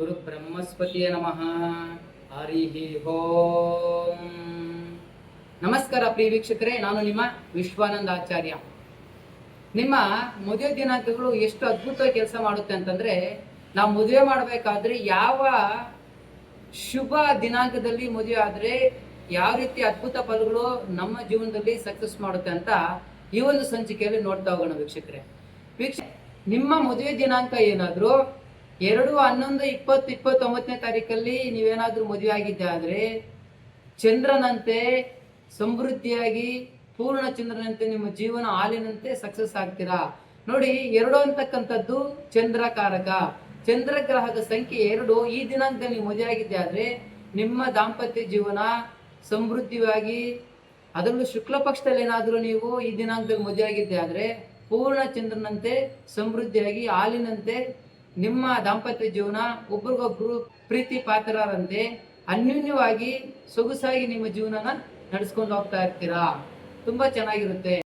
ಗುರು ಬ್ರಹ್ಮಸ್ಪತಿಯೇ ನಮಃ. ಹರಿ ಓಂ. ನಮಸ್ಕಾರ ಪ್ರಿಯ ವೀಕ್ಷಕರೇ, ನಾನು ನಿಮ್ಮ ವಿಶ್ವಾನಂದ ಆಚಾರ್ಯ. ನಿಮ್ಮ ಮದುವೆ ದಿನಾಂಕಗಳು ಎಷ್ಟು ಅದ್ಭುತವಾಗಿ ಕೆಲಸ ಮಾಡುತ್ತೆ ಅಂತಂದ್ರೆ, ನಾವು ಮದುವೆ ಮಾಡಬೇಕಾದ್ರೆ ಯಾವ ಶುಭ ದಿನಾಂಕದಲ್ಲಿ ಮದುವೆ ಆದ್ರೆ ಯಾವ ರೀತಿ ಅದ್ಭುತ ಫಲಗಳು ನಮ್ಮ ಜೀವನದಲ್ಲಿ ಸಕ್ಸಸ್ ಮಾಡುತ್ತೆ ಅಂತ ಈ ಒಂದು ಸಂಚಿಕೆಯಲ್ಲಿ ನೋಡ್ತಾ ಹೋಗೋಣ ವೀಕ್ಷಕರೇ. ನಿಮ್ಮ ಮದುವೆ ದಿನಾಂಕ ಏನಾದ್ರು 2/11/2029 ತಾರೀಕಲ್ಲಿ ನೀವೇನಾದ್ರೂ ಮದುವೆ ಆಗಿದ್ದೆ ಆದ್ರೆ ಚಂದ್ರನಂತೆ ಸಮೃದ್ಧಿಯಾಗಿ ಪೂರ್ಣ ಚಂದ್ರನಂತೆ ನಿಮ್ಮ ಜೀವನ ಹಾಲಿನಂತೆ ಸಕ್ಸಸ್ ಆಗ್ತೀರಾ. ನೋಡಿ, 2 ಅಂತಕ್ಕಂಥದ್ದು ಚಂದ್ರಕಾರಕ. ಚಂದ್ರಗ್ರಹದ ಸಂಖ್ಯೆ 2. ಈ ದಿನಾಂಕದಲ್ಲಿ ನೀವು ಮದುವೆ ಆಗಿದ್ದೆ ಆದ್ರೆ ನಿಮ್ಮ ದಾಂಪತ್ಯ ಜೀವನ ಸಮೃದ್ಧಿಯಾಗಿ, ಅದರಲ್ಲೂ ಶುಕ್ಲ ಪಕ್ಷದಲ್ಲಿ ಏನಾದರೂ ನೀವು ಈ ದಿನಾಂಕದಲ್ಲಿ ಮದುವೆ ಆಗಿದ್ದೆ ಆದ್ರೆ ಪೂರ್ಣ ಚಂದ್ರನಂತೆ ಸಮೃದ್ಧಿಯಾಗಿ ಹಾಲಿನಂತೆ ನಿಮ್ಮ ದಾಂಪತ್ಯ ಜೀವನ ಒಬ್ರಿಗೊಬ್ರು ಪ್ರೀತಿ ಪಾತ್ರರಂತೆ ಅನ್ಯೂನ್ಯವಾಗಿ ಸೊಗಸಾಗಿ ನಿಮ್ಮ ಜೀವನನ ನಡೆಸ್ಕೊಂಡು ಹೋಗ್ತಾ ಇರ್ತೀರಾ. ತುಂಬಾ ಚೆನ್ನಾಗಿರುತ್ತೆ.